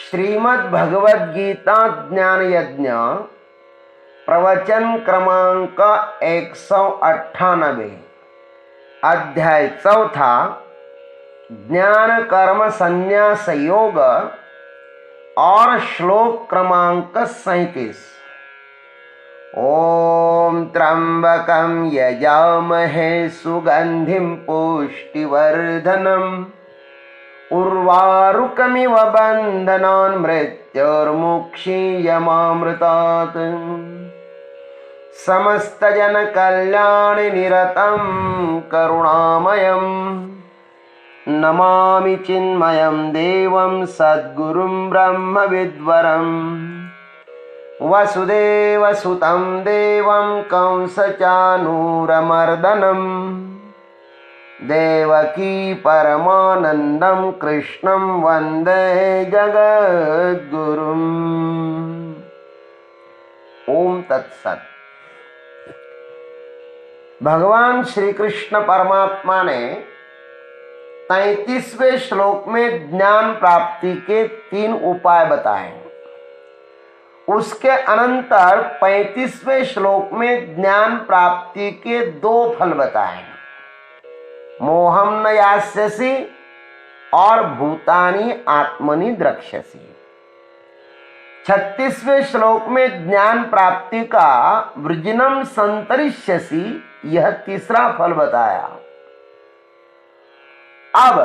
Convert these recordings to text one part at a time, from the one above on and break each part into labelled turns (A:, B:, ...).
A: श्रीमद् भगवद गीता ज्ञान यज्ञ प्रवचन क्रमांक 198 अध्याय 4 ज्ञान कर्म संन्यास योग और श्लोक क्रमांक 37। ओम त्र्यंबकं यजामहे सुगंधिं पुष्टिवर्धनम् उर्वारुकमिव बन्धनान् मृत्योर्मुक्षीयमामृतात् समस्तजनकल्याणनिरतं करुणामयं नमामि चिन्मयं देवं सद्गुरुं ब्रह्मविद्वरं वसुदेवसुतं देवं कंसचानूरमर्दनम् देवकी परमानंदं कृष्णं वंदे जगद्गुरुम्। ओम तत्सत। भगवान श्री कृष्ण परमात्मा ने 33वें श्लोक में ज्ञान प्राप्ति के 3 उपाय बताए। उसके अनंतर 35वें श्लोक में ज्ञान प्राप्ति के 2 फल बताए, मोहम न यास्यसि और भूतानि आत्मनि द्रक्ष्यसि। 36वें श्लोक में ज्ञान प्राप्ति का वृजनम संतरिष्यसि, यह 3रा फल बताया। अब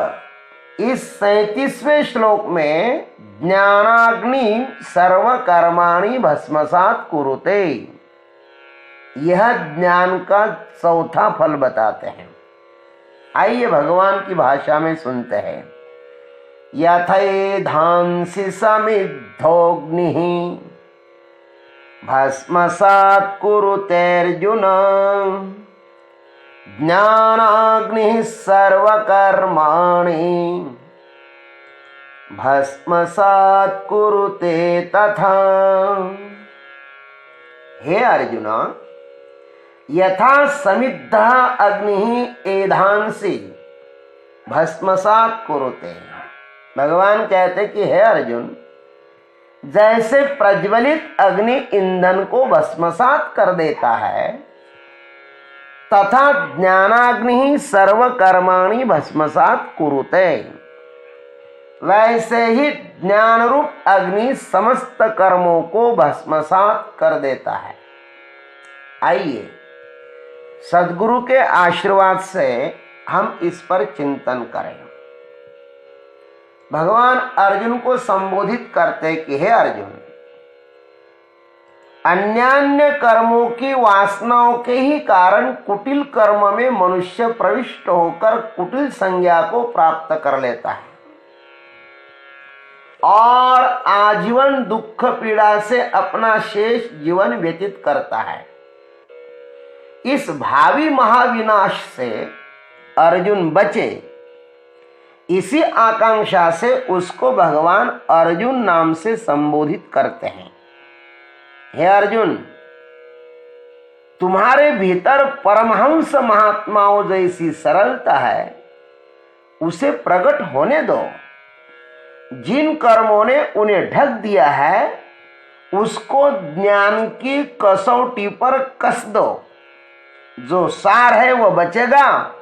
A: इस 37वें श्लोक में ज्ञानाग्नि सर्वकर्माणि भस्मसात् कुरुते, यह ज्ञान का 4था फल बताते हैं। आइए भगवान की भाषा में सुनते हैं। यथैधांसि समिद्धोऽग्निः भस्मसात् कुरुतेऽर्जुन ज्ञानाग्निः सर्वकर्माणि भस्मसात् कुरुते तथा। हे अर्जुन, यथा समिद्ध अग्नि एधांसि भस्मसात् कुरुते। भगवान कहते कि हे अर्जुन, जैसे प्रज्वलित अग्नि ईंधन को भस्मसात कर देता है, तथा ज्ञानाग्नि सर्वकर्माणि भस्मसात् कुरुते, वैसे ही ज्ञान रूप अग्नि समस्त कर्मों को भस्मसात कर देता है। आइए सद्गुरु के आशीर्वाद से हम इस पर चिंतन करें। भगवान अर्जुन को संबोधित करते कि हे अर्जुन, अन्यान्य कर्मों की वासनाओं के ही कारण कुटिल कर्म में मनुष्य प्रविष्ट होकर कुटिल संज्ञा को प्राप्त कर लेता है और आजीवन दुख पीड़ा से अपना शेष जीवन व्यतीत करता है। इस भावी महाविनाश से अर्जुन बचे, इसी आकांक्षा से उसको भगवान अर्जुन नाम से संबोधित करते हैं। हे अर्जुन, तुम्हारे भीतर परमहंस महात्माओं जैसी सरलता है, उसे प्रकट होने दो। जिन कर्मों ने उन्हें ढक दिया है, उसको ज्ञान की कसौटी पर कस दो। जो सार है वह बचेगा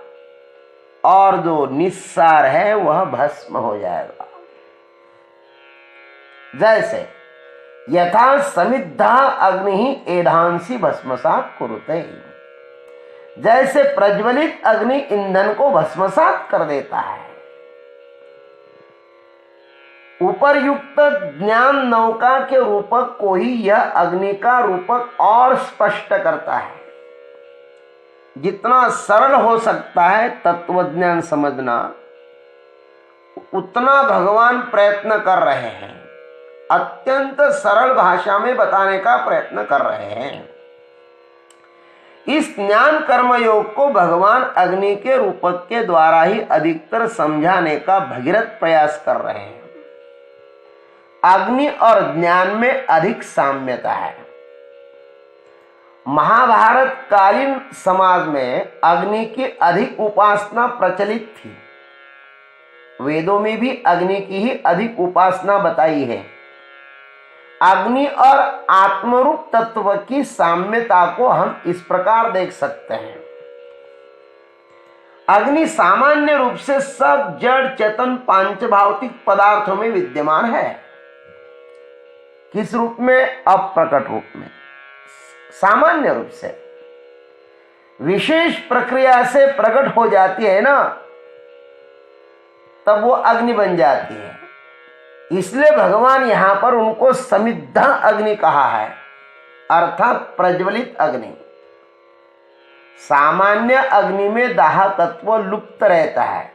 A: और जो निस्सार है वह भस्म हो जाएगा। जैसे यथा समिद्धा अग्नि एधांसि भस्मसात् कुरुते, जैसे प्रज्वलित अग्नि ईंधन को भस्मसात कर देता है। उपरयुक्त ज्ञान नौका के रूपक को ही यह अग्नि का रूपक और स्पष्ट करता है। जितना सरल हो सकता है तत्वज्ञान समझना, उतना भगवान प्रयत्न कर रहे हैं। अत्यंत सरल भाषा में बताने का प्रयत्न कर रहे हैं। इस ज्ञान कर्म योग को भगवान अग्नि के रूपक के द्वारा ही अधिकतर समझाने का भगीरथ प्रयास कर रहे हैं। अग्नि और ज्ञान में अधिक साम्यता है। महाभारत कालीन समाज में अग्नि की अधिक उपासना प्रचलित थी। वेदों में भी अग्नि की ही अधिक उपासना बताई है। अग्नि और आत्मरूप तत्व की साम्यता को हम इस प्रकार देख सकते हैं। अग्नि सामान्य रूप से सब जड़ चेतन पांच भौतिक पदार्थों में विद्यमान है। किस रूप में? अप्रकट रूप में। सामान्य रूप से विशेष प्रक्रिया से प्रकट हो जाती है ना, तब वो अग्नि बन जाती है। इसलिए भगवान यहां पर उनको समिद्धा अग्नि कहा है, अर्थात प्रज्वलित अग्नि। सामान्य अग्नि में दाहकत्व लुप्त रहता है,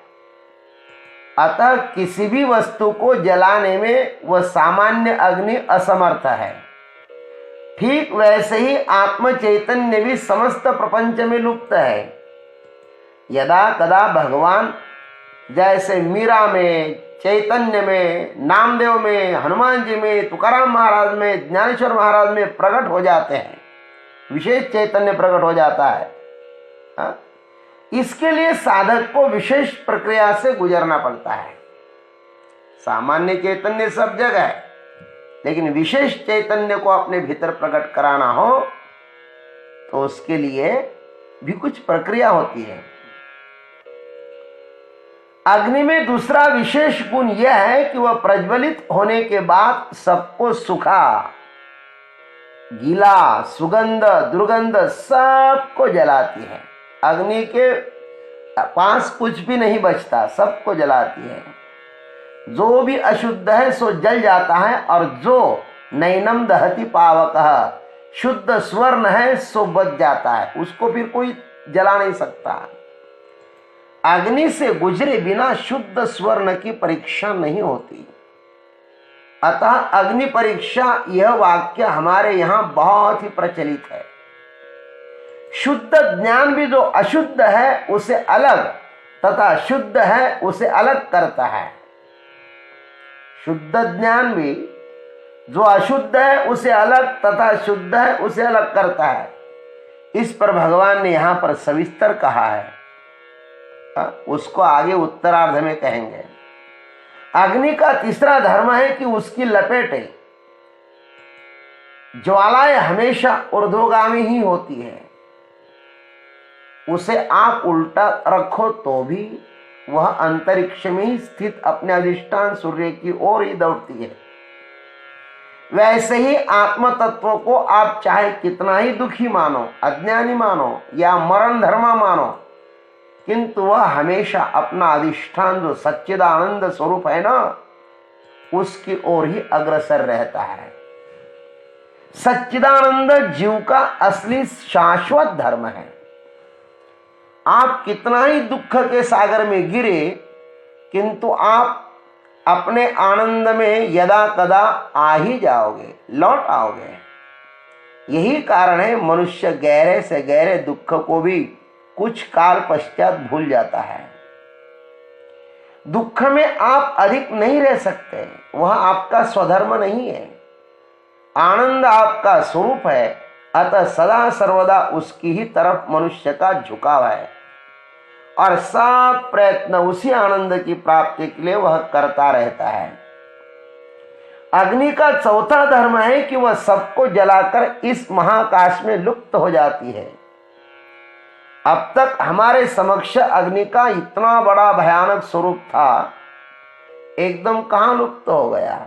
A: अतः किसी भी वस्तु को जलाने में वह सामान्य अग्नि असमर्थ है। ठीक वैसे ही आत्म चैतन्य भी समस्त प्रपंच में लुप्त है। यदा कदा भगवान जैसे मीरा में, चैतन्य में, नामदेव में, हनुमान जी में, तुकाराम महाराज में, ज्ञानेश्वर महाराज में प्रकट हो जाते हैं, विशेष चैतन्य प्रकट हो जाता है। इसके लिए साधक को विशेष प्रक्रिया से गुजरना पड़ता है। सामान्य चैतन्य सब जगह है, लेकिन विशेष चैतन्य को अपने भीतर प्रकट कराना हो तो उसके लिए भी कुछ प्रक्रिया होती है। अग्नि में दूसरा विशेष गुण यह है कि वह प्रज्वलित होने के बाद सबको सूखा, गीला, सुगंध, दुर्गंध सबको जलाती है। अग्नि के पास कुछ भी नहीं बचता, सबको जलाती है। जो भी अशुद्ध है सो जल जाता है, और जो नैनम दहति पावकः, शुद्ध स्वर्ण है सो बच जाता है, उसको फिर कोई जला नहीं सकता। अग्नि से गुजरे बिना शुद्ध स्वर्ण की परीक्षा नहीं होती। अतः अग्नि परीक्षा, यह वाक्य हमारे यहां बहुत ही प्रचलित है। शुद्ध ज्ञान भी जो अशुद्ध है उसे अलग तथा शुद्ध है उसे अलग करता है। शुद्ध ज्ञान भी जो अशुद्ध है उसे अलग तथा शुद्ध है उसे अलग करता है। इस पर भगवान ने यहां पर सविस्तर कहा है, उसको आगे उत्तरार्ध में कहेंगे। अग्नि का तीसरा धर्म है कि उसकी लपेटें, ज्वालाएं हमेशा ऊर्ध्वगामी ही होती है। उसे आप उल्टा रखो तो भी वह अंतरिक्ष में ही स्थित अपने अधिष्ठान सूर्य की ओर ही दौड़ती है। वैसे ही आत्म तत्व को आप चाहे कितना ही दुखी मानो, अज्ञानी मानो या मरण धर्मा मानो, किंतु वह हमेशा अपना अधिष्ठान जो सच्चिदानंद स्वरूप है ना, उसकी ओर ही अग्रसर रहता है। सच्चिदानंद जीव का असली शाश्वत धर्म है। आप कितना ही दुख के सागर में गिरे, किंतु आप अपने आनंद में यदा कदा आ ही जाओगे, लौट आओगे। यही कारण है मनुष्य गहरे से गहरे दुख को भी कुछ काल पश्चात भूल जाता है। दुख में आप अधिक नहीं रह सकते, वह आपका स्वधर्म नहीं है। आनंद आपका स्वरूप है, अतः सदा सर्वदा उसकी ही तरफ मनुष्य का झुकाव है, और सब प्रयत्न उसी आनंद की प्राप्ति के लिए वह करता रहता है। अग्नि का चौथा धर्म है कि वह सबको जलाकर इस महाकाश में लुप्त हो जाती है। अब तक हमारे समक्ष अग्नि का इतना बड़ा भयानक स्वरूप था, एकदम कहां लुप्त हो गया।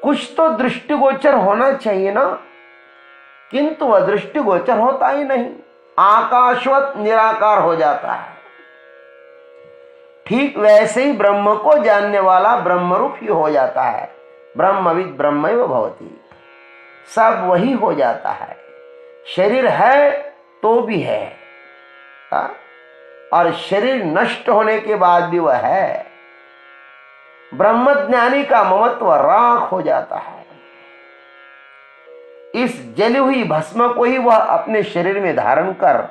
A: कुछ तो दृष्टिगोचर होना चाहिए ना, किंतु वह दृष्टिगोचर होता ही नहीं, आकाशवत निराकार हो जाता है। ठीक वैसे ही ब्रह्म को जानने वाला ब्रह्मरूप ही हो जाता है। ब्रह्मविद ब्रह्मैव भवति, सब वही हो जाता है। शरीर है तो भी है, और शरीर नष्ट होने के बाद भी वह है। ब्रह्मज्ञानी का ममत्व राख हो जाता है। इस जली हुई भस्म को ही वह अपने शरीर में धारण कर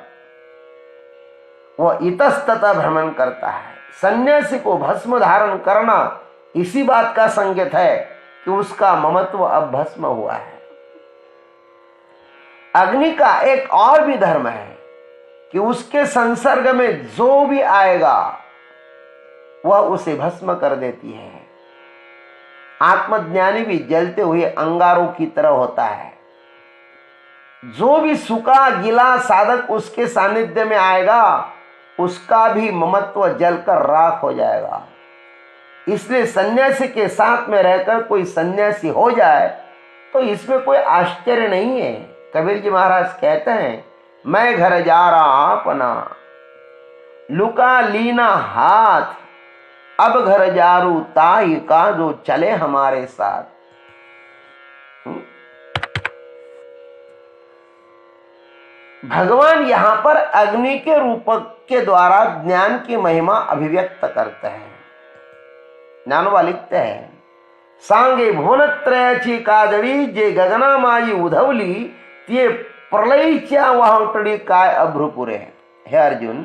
A: वह इतस्ततः भ्रमण करता है। सन्यासी को भस्म धारण करना इसी बात का संकेत है कि उसका ममत्व अब भस्म हुआ है। अग्नि का एक और भी धर्म है कि उसके संसर्ग में जो भी आएगा वह उसे भस्म कर देती है। आत्मज्ञानी भी जलते हुए अंगारों की तरह होता है। जो भी सूखा गीला साधक उसके सानिध्य में आएगा, उसका भी ममत्व जलकर राख हो जाएगा। इसलिए सन्यासी के साथ में रहकर कोई सन्यासी हो जाए तो इसमें कोई आश्चर्य नहीं है। कबीर जी महाराज कहते हैं, मैं घर जा रहा अपना, लुका लीना हाथ, अब घर जारू ताई का जो चले हमारे साथ। भगवान यहां पर अग्नि के रूप के द्वारा ज्ञान की महिमा अभिव्यक्त करते हैं। ज्ञानवा लिखते हैं, सांगे भुवनत्रयाची काजळी जे गगनामाई उधवली ते प्रलयच्या वाहटडी काय अभ्रुपुरे। हे अर्जुन,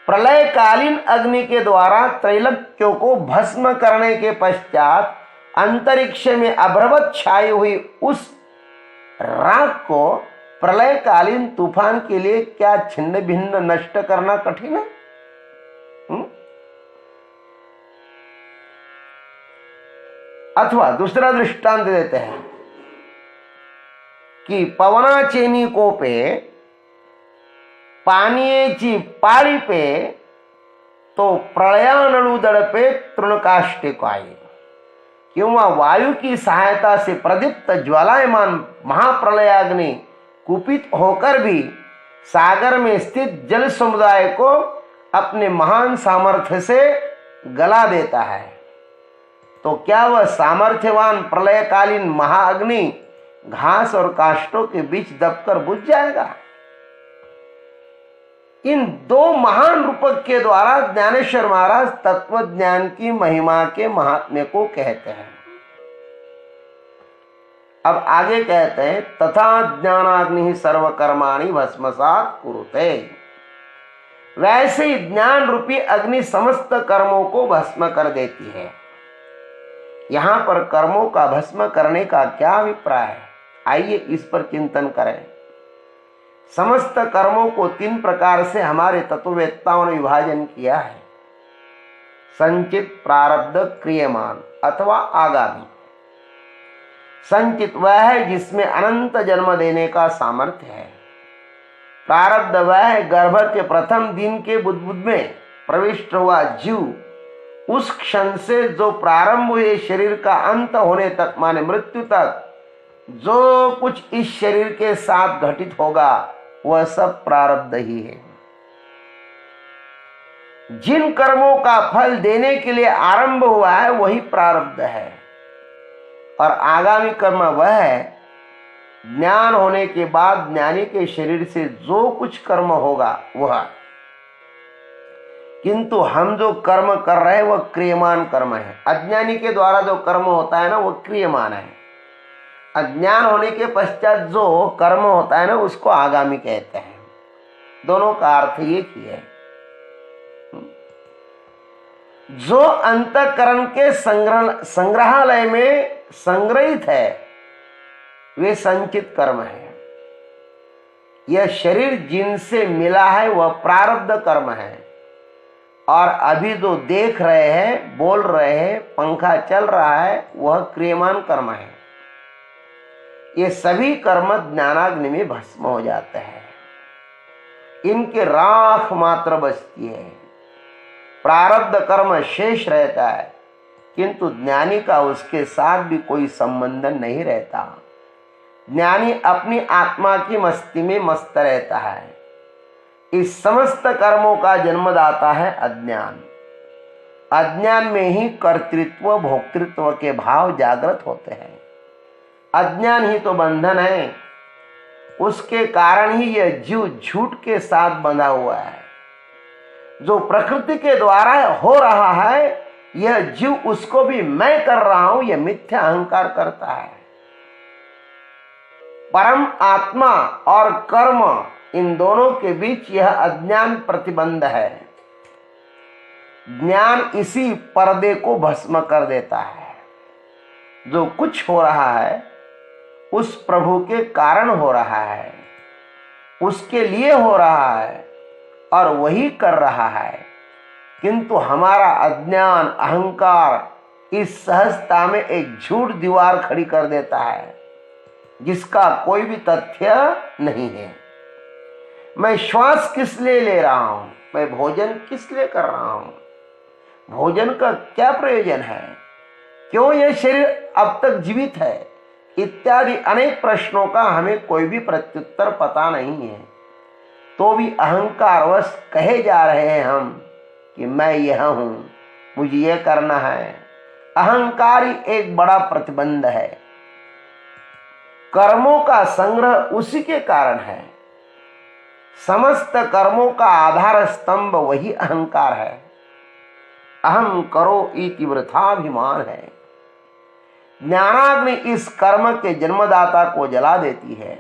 A: प्रलयकालीन अग्नि के द्वारा त्रैलोक्यों को भस्म करने के पश्चात अंतरिक्ष में अभ्रवत छाई हुई उस राख को प्रलयकालीन तूफान के लिए क्या छिन्न भिन्न नष्ट करना कठिन है? अथवा दूसरा दृष्टांत देते हैं कि पवनाचेनी कोपे पाण्याची पाळी पे तो प्रलयानळू दडपे तृणकाष्टिकाय, किंवा वायु की सहायता से प्रदीप्त ज्वालायमान महाप्रलयाग्नि कुपित होकर भी सागर में स्थित जल समुदाय को अपने महान सामर्थ्य से गला देता है, तो क्या वह सामर्थ्यवान प्रलयकालीन महाअग्नि घास और काष्ठों के बीच दबकर बुझ जाएगा? इन दो महान रूपक के द्वारा ज्ञानेश्वर महाराज तत्व ज्ञान की महिमा के महात्म्य को कहते हैं। अब आगे कहते हैं, तथा ज्ञानाग्नि सर्वकर्माणि भस्मसात् कुरुते। वैसे ही ज्ञान रूपी अग्नि समस्त कर्मों को भस्म कर देती है। यहां पर कर्मों का भस्म करने का क्या अभिप्राय है? आइए इस पर चिंतन करें। समस्त कर्मों को तीन प्रकार से हमारे तत्ववेत्ताओं ने विभाजन किया है: संचित, प्रारब्ध, क्रियमान अथवा आगामी। संचित वह है जिसमें अनंत जन्म देने का सामर्थ्य है। प्रारब्ध वह है गर्भ के प्रथम दिन के बुद्बुद में प्रविष्ट हुआ जीव, उस क्षण से जो प्रारंभ हुए शरीर का अंत होने तक, माने मृत्यु तक जो कुछ इस शरीर के साथ घटित होगा वह सब प्रारब्ध ही है। जिन कर्मों का फल देने के लिए आरंभ हुआ है वही प्रारब्ध है। और आगामी कर्म वह है ज्ञान होने के बाद ज्ञानी के शरीर से जो कुछ कर्म होगा वह। किंतु हम जो कर्म कर रहे हैं वह क्रियमान कर्म है। अज्ञानी के द्वारा जो कर्म होता है ना वह क्रियमान है। अज्ञान होने के पश्चात जो कर्म होता है ना उसको आगामी कहते हैं। दोनों का अर्थ एक ही है। जो अंतःकरण के संग्रहालय में संग्रहित है वे संचित कर्म है। यह शरीर जिनसे मिला है वह प्रारब्ध कर्म है। और अभी जो देख रहे हैं, बोल रहे हैं, पंखा चल रहा है वह क्रियमान कर्म है। ये सभी कर्म ज्ञानाग्नि में भस्म हो जाते हैं। इनके राख मात्र बचती है। प्रारब्ध कर्म शेष रहता है, किंतु ज्ञानी का उसके साथ भी कोई संबंध नहीं रहता। ज्ञानी अपनी आत्मा की मस्ती में मस्त रहता है। इस समस्त कर्मों का जन्मदाता है अज्ञान। अज्ञान में ही कर्तृत्व भोक्तृत्व के भाव जागृत होते हैं। अज्ञान ही तो बंधन है। उसके कारण ही यह जीव झूठ के साथ बंधा हुआ है। जो प्रकृति के द्वारा हो रहा है यह जीव उसको भी मैं कर रहा हूं यह मिथ्या अहंकार करता है। परम आत्मा और कर्म इन दोनों के बीच यह अज्ञान प्रतिबंध है। ज्ञान इसी पर्दे को भस्म कर देता है। जो कुछ हो रहा है उस प्रभु के कारण हो रहा है, उसके लिए हो रहा है और वही कर रहा है। किंतु हमारा अज्ञान, अहंकार इस सहजता में एक झूठ दीवार खड़ी कर देता है जिसका कोई भी तथ्य नहीं है। मैं श्वास किस लिए ले रहा हूं, मैं भोजन किस लिए कर रहा हूं, भोजन का क्या प्रयोजन है, क्यों यह शरीर अब तक जीवित है, इत्यादि अनेक प्रश्नों का हमें कोई भी प्रत्युत्तर पता नहीं है। तो भी अहंकारवश कहे जा रहे हैं हम कि मैं यह हूं, मुझे यह करना है। अहंकार ही एक बड़ा प्रतिबंध है। कर्मों का संग्रह उसी के कारण है। समस्त कर्मों का आधार स्तंभ वही अहंकार है। अहम करो इति वृथाभिमान है। ज्ञानाग्नि इस कर्म के जन्मदाता को जला देती है।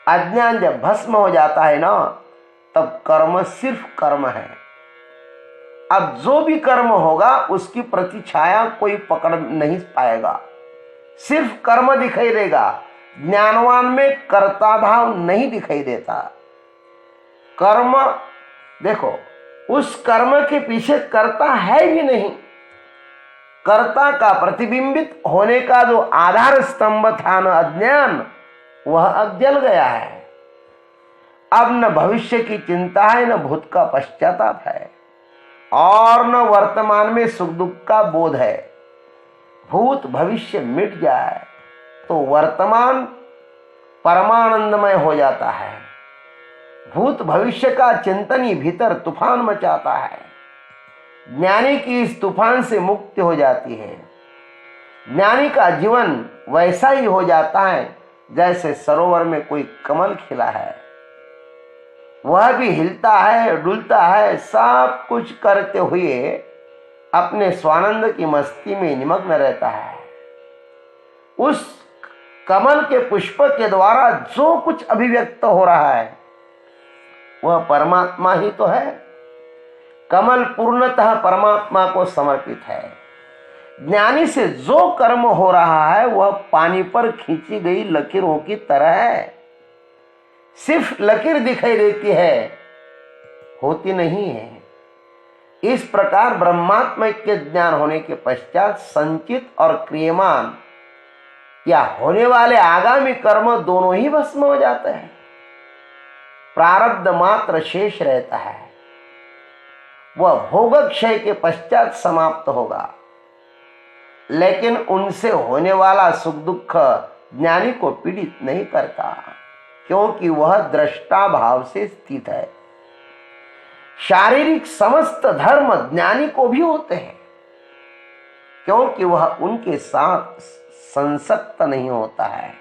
A: अज्ञान जब भस्म हो जाता है ना, तब कर्म सिर्फ कर्म है। अब जो भी कर्म होगा उसकी प्रतिछाया कोई पकड़ नहीं पाएगा, सिर्फ कर्म दिखाई देगा। ज्ञानवान में कर्ता भाव नहीं दिखाई देता। कर्म देखो, उस कर्म के पीछे कर्ता है भी नहीं। कर्ता का प्रतिबिंबित होने का जो आधार स्तंभ था न अज्ञान, वह अब जल गया है। अब न भविष्य की चिंता है, न भूत का पश्चाताप है, और न वर्तमान में सुख दुख का बोध है। भूत भविष्य मिट जाए तो वर्तमान परमानंदमय हो जाता है। भूत भविष्य का चिंतन ही भीतर तूफान मचाता है। ज्ञानी की इस तूफान से मुक्ति हो जाती है। ज्ञानी का जीवन वैसा ही हो जाता है जैसे सरोवर में कोई कमल खिला है। वह भी हिलता है, डुलता है, सब कुछ करते हुए अपने स्वानंद की मस्ती में निमग्न रहता है। उस कमल के पुष्प के द्वारा जो कुछ अभिव्यक्त हो रहा है वह परमात्मा ही तो है। कमल पूर्णतः परमात्मा को समर्पित है। ज्ञानी से जो कर्म हो रहा है वह पानी पर खींची गई लकीरों की तरह है। सिर्फ लकीर दिखाई देती है, होती नहीं है। इस प्रकार ब्रह्मात्म के ज्ञान होने के पश्चात संचित और क्रियमान या होने वाले आगामी कर्म दोनों ही भस्म हो जाते हैं। प्रारब्ध मात्र शेष रहता है। वह भोगक्षय के पश्चात समाप्त होगा, लेकिन उनसे होने वाला सुख दुख ज्ञानी को पीड़ित नहीं करता, क्योंकि वह दृष्टा भाव से स्थित है। शारीरिक समस्त धर्म ज्ञानी को भी होते हैं, क्योंकि वह उनके साथ संसक्त नहीं होता है।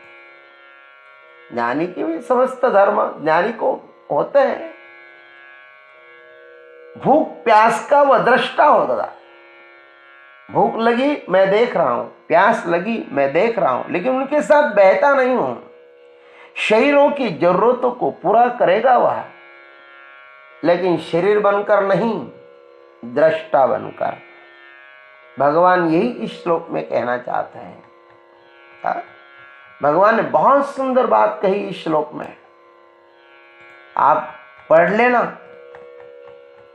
A: ज्ञानी के भी समस्त धर्म ज्ञानी को होते हैं। भूख प्यास का वह दृष्टा होता है। भूख लगी मैं देख रहा हूं, प्यास लगी मैं देख रहा हूं, लेकिन उनके साथ बहता नहीं हूं। शरीरों की जरूरतों को पूरा करेगा वह, लेकिन शरीर बनकर नहीं, दृष्टा बनकर। भगवान यही इस श्लोक में कहना चाहते हैं। भगवान ने बहुत सुंदर बात कही इस श्लोक में, आप पढ़ लेना,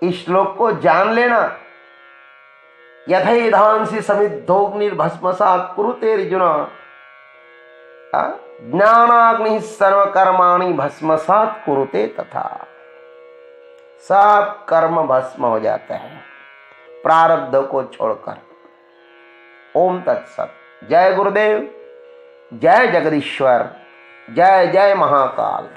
A: इस श्लोक को जान लेना। यथैधांसि समिद्धोग्निर्भस्मसात् कुरुते अर्जुन, ज्ञानाग्नि सर्वकर्माणि भस्मसात् कुरुते तथा। सब कर्म भस्म हो जाते हैं प्रारब्ध को छोड़कर। ओम तत्सत। जय गुरुदेव, जय जगदीश्वर, जय जय महाकाल।